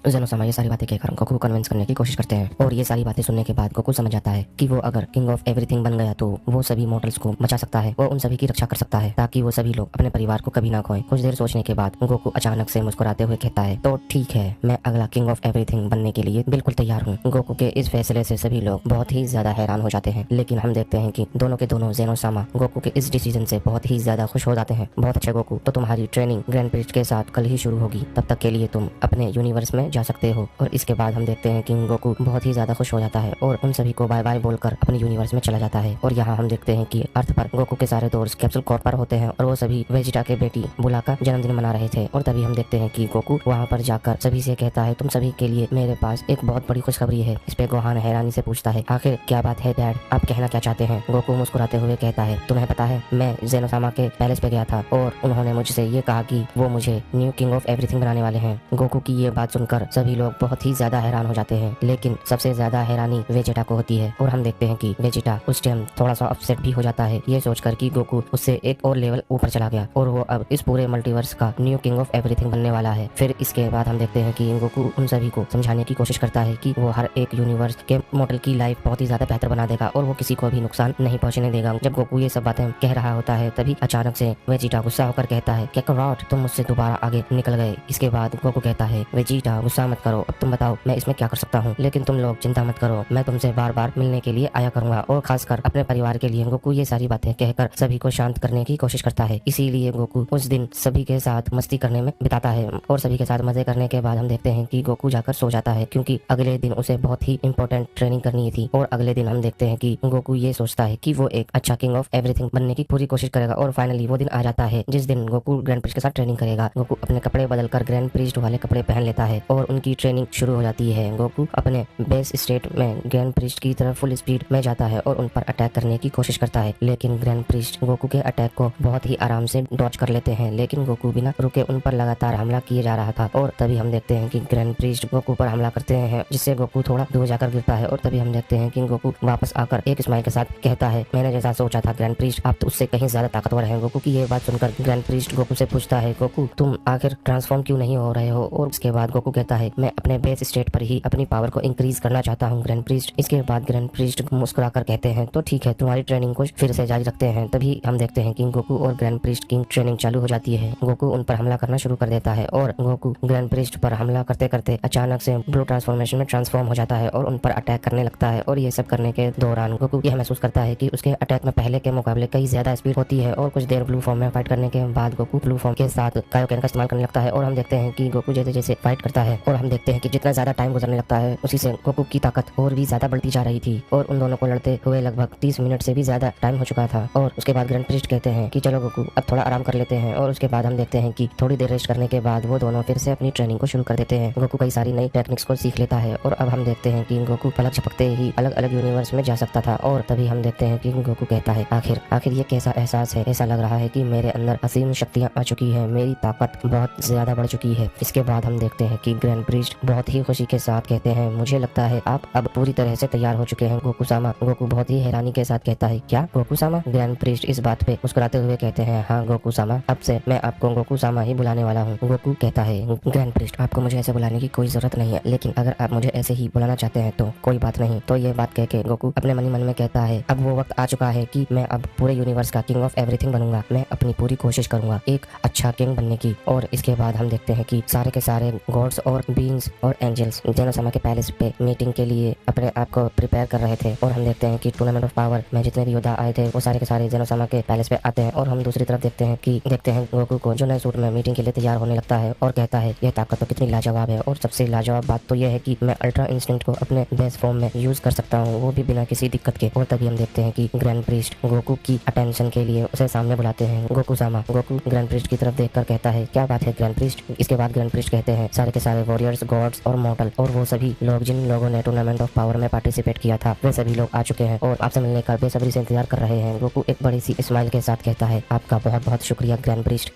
जेनोसामा ये सारी बातें कहकर गोकू को कन्विंस करने की कोशिश करते हैं और ये सारी बातें सुनने के बाद गोकू समझ जाता है कि वो अगर किंग ऑफ एवरीथिंग बन गया तो वो सभी मॉडल्स को बचा सकता है, वो उन सभी की रक्षा कर सकता है ताकि वो सभी लोग अपने परिवार को कभी ना खोएं। कुछ देर सोचने के बाद गोकू अचानक से मुस्कुराते हुए कहता है, तो ठीक है, मैं अगला किंग ऑफ एवरीथिंग बनने के लिए बिल्कुल तैयार हूँ। गोकू के इस फैसले से सभी लोग बहुत ही ज्यादा हैरान हो जाते हैं, लेकिन हम देखते हैं कि दोनों के दोनों जेनोसामा गोकू के इस डिसीजन से बहुत ही ज्यादा खुश हो जाते हैं। बहुत अच्छे गोकू, तो तुम्हारी ट्रेनिंग ग्रैंड प्रिस्ट के साथ कल ही शुरू होगी, तब तक के लिए तुम अपने यूनिवर्स में जा सकते हो। और इसके बाद हम देखते हैं कि गोकू बहुत ही ज्यादा खुश हो जाता है और उन सभी को बाय बाय बोलकर अपने यूनिवर्स में चला जाता है। और यहाँ हम देखते हैं कि अर्थ पर गोकू के सारे दोस्त कैप्सूल कॉर्प पर होते हैं और वो सभी वेजिटा के बेटी बुला का जन्मदिन मना रहे थे। और तभी हम देखते हैं कि गोकू वहाँ पर जाकर सभी से कहता है, तुम सभी के लिए मेरे पास एक बहुत बड़ी खुशखबरी है। इस पे गोहान हैरानी से पूछता है, आखिर क्या बात है डैड, आप कहना क्या चाहते हैं? गोकू मुस्कुराते हुए कहता है, तुम्हें पता है मैं जेनोसामा के पैलेस पे गया था और उन्होंने मुझसे ये कहा कि वो मुझे न्यू किंग ऑफ एवरीथिंग बनाने वाले हैं। गोकू की ये बात सुनकर सभी लोग बहुत ही ज्यादा हैरान हो जाते हैं, लेकिन सबसे ज्यादा हैरानी वेजिटा को होती है। और हम देखते हैं कि वेजिटा उस टाइम थोड़ा सा अपसेट भी हो जाता है, ये सोचकर कि गोकू उससे एक और लेवल ऊपर चला गया और वो अब इस पूरे मल्टीवर्स का न्यू किंग ऑफ एवरीथिंग बनने वाला है। फिर इसके बाद हम देखते हैं कि गोकू उन सभी को समझाने की कोशिश करता है कि वो हर एक यूनिवर्स के मॉडल की लाइफ बहुत ही ज्यादा बेहतर बना देगा और वो किसी को भी नुकसान नहीं पहुंचने देगा। जब गोकू ये सब बातें कह रहा होता है तभी अचानक से वेजिटा गुस्सा होकर कहता है, कैकारोट, तुम मुझसे दोबारा आगे निकल गए। इसके बाद गोकू कहता है, वेजिटा गुस्सा मत करो, अब तुम बताओ मैं इसमें क्या कर सकता हूँ, लेकिन तुम लोग चिंता मत करो, मैं तुमसे बार बार मिलने के लिए आया करूंगा और खासकर अपने परिवार के लिए। गोकू ये सारी बातें कहकर सभी को शांत करने की कोशिश करता है, इसीलिए गोकू उस दिन सभी के साथ मस्ती करने में बिताता है। और सभी के साथ मजे करने के बाद हम देखते हैं कि गोकू जाकर सो जाता है क्योंकि अगले दिन उसे बहुत ही इंपॉर्टेंट ट्रेनिंग करनी थी। और अगले दिन हम देखते हैं कि गोकू ये सोचता है कि वो एक अच्छा किंग ऑफ एवरीथिंग बनने की पूरी कोशिश करेगा और फाइनली वो दिन आ जाता है जिस दिन गोकू ग्रैंड प्रिस्ट के साथ ट्रेनिंग करेगा। गोकू अपने कपड़े बदलकर ग्रैंड प्रिस्ट वाले कपड़े पहन लेता है और उनकी ट्रेनिंग शुरू हो जाती है। गोकू अपने बेस स्टेट में ग्रैंड प्रिस्ट की तरफ फुल स्पीड में जाता है और उन पर अटैक करने की कोशिश करता है, लेकिन ग्रैंड प्रिस्ट गोकू के अटैक को बहुत ही आराम से डॉज कर लेते हैं। लेकिन गोकू बिना रुके उन पर लगातार हमला किए जा रहा था और तभी हम देखते हैं कि ग्रैंड प्रिस्ट गोकू पर हमला करते हैं जिससे गोकू थोड़ा दूर जाकर गिरता है। और तभी हम देखते हैं कि गोकू वापस आकर एक स्माइल के साथ कहता है, मैंने जैसा सोचा था ग्रैंड प्रिस्ट, आप तो उससे कहीं ज्यादा ताकतवर हैं। गोकू की ये बात सुनकर ग्रैंड प्रिस्ट गोकू से पूछता है, गोकू तुम आखिर ट्रांसफॉर्म क्यों नहीं हो रहे हो? और उसके बाद गोकू कहता है, मैं अपने बेस स्टेट पर ही अपनी पावर को इंक्रीज करना चाहता हूँ ग्रैंड प्रिस्ट। इसके बाद ग्रैंड प्रिस्ट मुस्कुराकर कहते हैं, तो ठीक है, तुम्हारी ट्रेनिंग को फिर से जारी रखते हैं। तभी हम देखते हैं कि गोकू और ग्रैंड प्रिस्ट की ट्रेनिंग चालू हो जाती है। गोकू उन पर हमला करना शुरू कर देता है और गोकू ग्रैंड प्रिस्ट पर हमला करते करते अचानक से ब्लू ट्रांसफॉर्मेशन में ट्रांसफॉर्म हो जाता है और उन पर अटैक करने लगता है। और ये सब करने के दौरान गोकू यह महसूस करता है कि उसके अटैक में पहले के मुकाबले कई ज्यादा स्पीड होती है और कुछ देर ब्लू फॉर्म में फाइट करने के बाद गोकू ब्लू फॉर्म के साथ कायोकेन का इस्तेमाल करने लगता है। और हम देखते हैं कि गोकू जैसे जैसे फाइट करता है और हम देखते हैं कि जितना ज्यादा टाइम गुजरने लगता है उसी से गोकू की ताकत और भी ज्यादा बढ़ती जा रही थी और उन दोनों को लड़ते हुए लगभग 30 मिनट से भी ज्यादा टाइम हो चुका था। और उसके बाद ग्रैंड प्रिस्ट कहते हैं कि चलो गोकू अब थोड़ा आराम कर लेते हैं। और उसके बाद हम देखते हैं कि थोड़ी देर रेस्ट करने के बाद वो दोनों फिर से अपनी ट्रेनिंग को शुरू कर देते हैं। गोकू कई सारी नई टेक्निक्स को सीख लेता है और अब हम देखते हैं कि गोकू पलक झपकते ही अलग अलग यूनिवर्स में जा सकता था। और तभी हम देखते हैं कि गोकू कहता है, आखिर ये कैसा एहसास है? ऐसा लग रहा है कि मेरे अंदर असीम शक्तियां आ चुकी है, मेरी ताकत बहुत ज्यादा बढ़ चुकी है। इसके बाद हम देखते हैं कि ग्रैंड प्रिस्ट बहुत ही खुशी के साथ कहते हैं, मुझे लगता है आप अब पूरी तरह से तैयार हो चुके हैं गोकू सामा। गोकू बहुत ही हैरानी के साथ कहता है, क्या गोकू सामा? ग्रैंड प्रिस्ट इस बात पे मुस्कुराते हुए कहते हैं, हाँ गोकू सामा, अब से मैं आपको गोकू सामा ही बुलाने वाला हूँ। गोकू कहता है, ग्रैंड प्रिस्ट आपको मुझे ऐसे बुलाने की कोई जरूरत नहीं है, लेकिन अगर आप मुझे ऐसे ही बुलाना चाहते हैं तो कोई बात नहीं। तो ये बात कह के गोकू अपने मन ही मन में कहता है, अब वो वक्त आ चुका है कि मैं अब पूरे यूनिवर्स का किंग ऑफ एवरीथिंग बनूंगा। मैं अपनी पूरी कोशिश करूंगा एक अच्छा किंग बनने की। और इसके बाद हम देखते हैं कि सारे के सारे गॉड्स और बीइंग्स और एंजल्स जेनोसामा के पैलेस पे मीटिंग के लिए अपने आप को प्रिपेयर कर रहे थे। और हम देखते हैं कि टूर्नामेंट ऑफ पावर में जितने भी योद्धा आए थे वो सारे के सारे जेनोसामा के पैलेस पे आते हैं। और हम दूसरी तरफ देखते हैं गोकू को जो नए सूट में मीटिंग के लिए तैयार होने लगता है और कहता है, यह ताकत तो कितनी लाजवाब है। और सबसे लाजवाब बात तो यह है कि मैं अल्ट्रा इंस्टिंक्ट को अपने बेस फॉर्म में यूज कर सकता हूँ, वो भी बिना किसी दिक्कत के। और तभी हम देखते हैं कि ग्रैंड प्रिस्ट गोकू की अटेंशन के लिए उसे सामने बुलाते हैं। गोकू सामा। गोकू ग्रैंड प्रिस्ट की तरफ देखकर कहता है, क्या बात है ग्रैंड प्रिस्ट? इसके बाद ग्रैंड प्रिस्ट कहते हैं, सारे के सारे वॉरियर्स, गॉड्स और मॉर्टल और वो सभी लोग जिन लोगों ने टूर्नामेंट ऑफ पावर में पार्टिसिपेट किया था वे सभी लोग आ चुके हैं और आपसे मिलने का बेसब्री से इंतजार कर रहे हैं। गोकू एक बड़ी सी स्माइल के साथ कहता है, आपका बहुत बहुत शुक्रिया ग्रैंड प्रिस्ट।